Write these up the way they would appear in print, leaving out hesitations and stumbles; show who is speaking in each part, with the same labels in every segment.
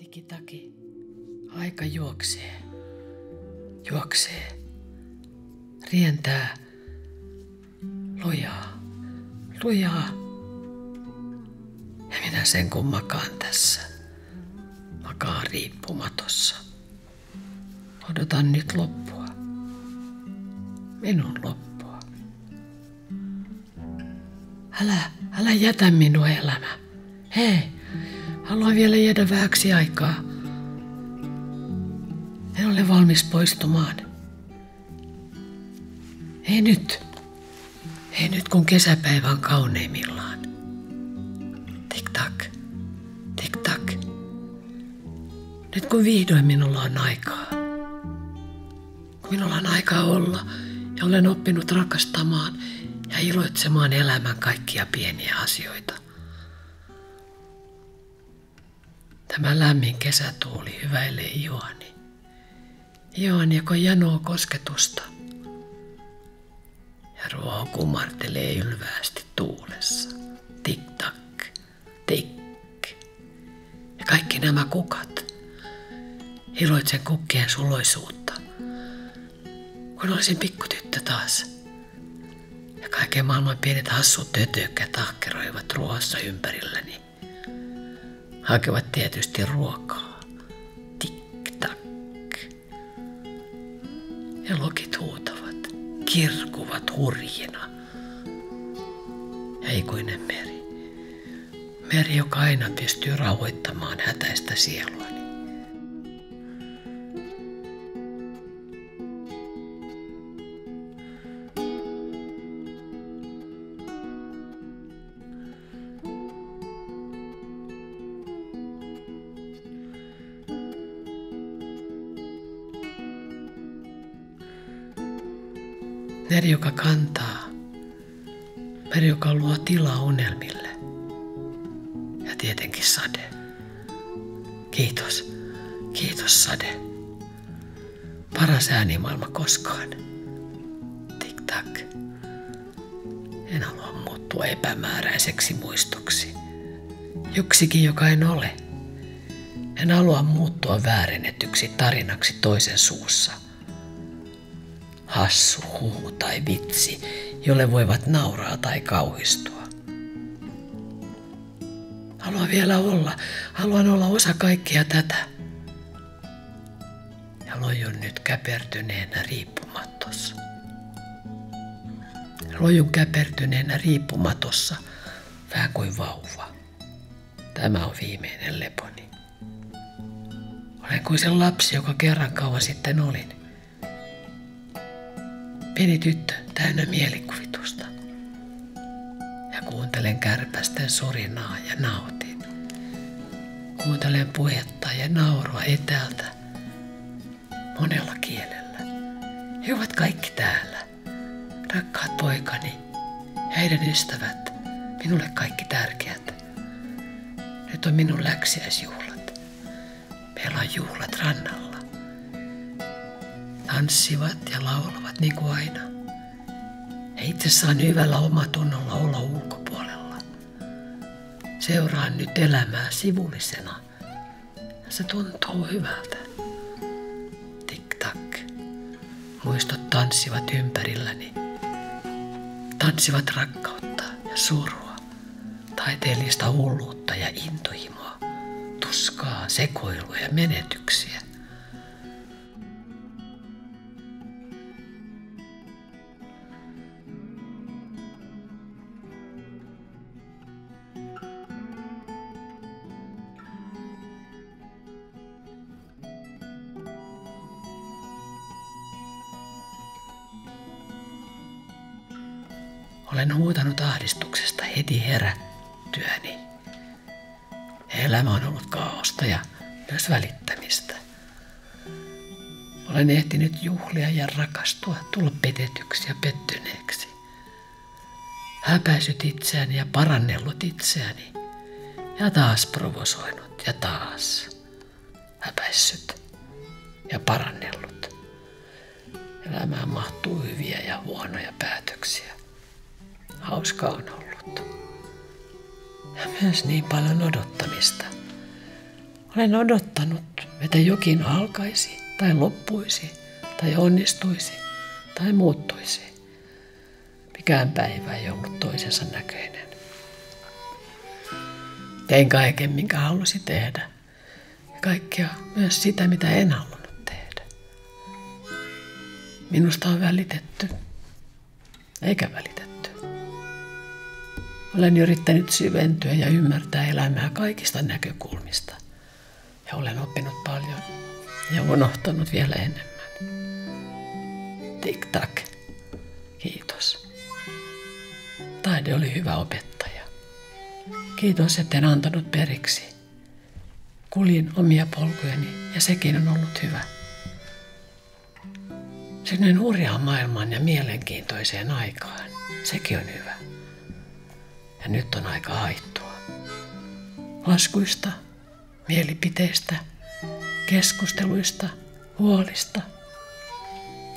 Speaker 1: Tiki-taki. Aika juoksee. Juoksee. Rientää. Lujaa. Lujaa. Ja minä sen kun makaan tässä. Makaan riippumatossa. Odotan nyt loppua. Minun loppua. Älä jätä minua elämä. Hei, haluan vielä jäädä vähäksi aikaa. En ole valmis poistumaan. Ei nyt. Ei nyt kun kesäpäivä on kauneimmillaan. Tik-tak. Tik-tak. Nyt kun vihdoin minulla on aikaa. Kun minulla on aikaa olla ja olen oppinut rakastamaan ja iloitsemaan elämän kaikkia pieniä asioita. Tämä lämmin kesätuuli hyväilee ihoani. Ihoani, joka janoo kosketusta. Ja ruoho kumartelee ylväästi tuulessa. Tik-tak, tik. Ja kaikki nämä kukat. Iloitsen kukkien suloisuutta. Kun olisin pikkutyttö taas. Ja kaiken maailman pienet hassut tötökät tahkeroivat ruoassa ympärilläni. Hakevat tietysti ruokaa. Tik-tak. Ja lokit huutavat, kirkuvat hurjina. Ja ikuinen meri. Meri, joka aina pystyy rauhoittamaan hätäistä sieluani. Meri, joka kantaa. Meri, joka luo tilaa unelmille. Ja tietenkin sade. Kiitos. Kiitos sade. Paras äänimaailma koskaan. Tik-tak. En halua muuttua epämääräiseksi muistoksi. Joksikin, joka en ole. En halua muuttua väärennetyksi tarinaksi toisen suussa. Hassu, huhu tai vitsi, jolle voivat nauraa tai kauhistua. Haluan olla osa kaikkea tätä. Ja lojun nyt käpertyneenä riippumatossa. Lojun käpertyneenä riippumatossa, vähän kuin vauva. Tämä on viimeinen leponi. Olen kuin se lapsi, joka kerran kauan sitten olin. Pieni tyttö täynnä mielikuvitusta. Ja kuuntelen kärpästen sorinaa ja nautin. Kuuntelen puhetta ja naurua etäältä. Monella kielellä. He ovat kaikki täällä. Rakkaat poikani ja heidän ystävät. Minulle kaikki tärkeät. Nyt on minun läksiäisjuhlat. Meillä on juhlat rannalla. Tanssivat ja laulavat niin kuin aina. Ja itse saan hyvällä omatunnolla olla ulkopuolella. Seuraan nyt elämää sivullisena. Ja se tuntuu hyvältä. Tik-tak. Muistot tanssivat ympärilläni. Tanssivat rakkautta ja surua. Taiteellista hulluutta ja intohimoa. Tuskaa, sekoilua ja menetyksiä. Olen huutanut ahdistuksesta heti herättyäni. Elämä on ollut kaaosta ja myös välittämistä. Olen ehtinyt juhlia ja rakastua, tulla petetyksi ja pettyneeksi. Häpäisyt itseäni ja parannellut itseäni. Ja taas provosoinut ja taas häpäissyt ja parannellut. Elämään mahtuu hyviä ja huonoja päätöksiä. Hauskaa on ollut. Ja myös niin paljon odottamista. Olen odottanut, että jokin alkaisi tai loppuisi tai onnistuisi tai muuttuisi. Mikään päivä ei ollut toisensa näköinen. Tein kaiken, minkä halusin tehdä. Ja kaikkea myös sitä, mitä en halunnut tehdä. Minusta on välitetty, eikä välitetty. Olen yrittänyt syventyä ja ymmärtää elämää kaikista näkökulmista. Ja olen oppinut paljon ja unohtanut vielä enemmän. Tik-tak. Kiitos. Taide oli hyvä opettaja. Kiitos, etten antanut periksi. Kuljin omia polkujani ja sekin on ollut hyvä. Synnyin hurjaan maailmaan ja mielenkiintoiseen aikaan. Sekin on hyvä. Ja nyt on aika haittua. Laskuista, mielipiteistä, keskusteluista, huolista,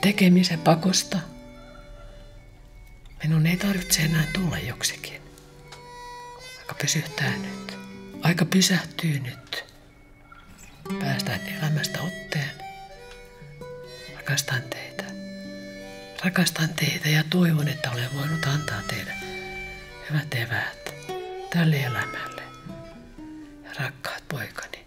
Speaker 1: tekemisen pakosta. Minun ei tarvitse enää tulla joksikin. Aika pysyhtää nyt. Aika pysähtyy nyt. Päästään elämästä otteen. Rakastan teitä. Rakastan teitä ja toivon, että olen voinut antaa teille hyvät eväät tälle elämälle. Ja rakkaat poikani.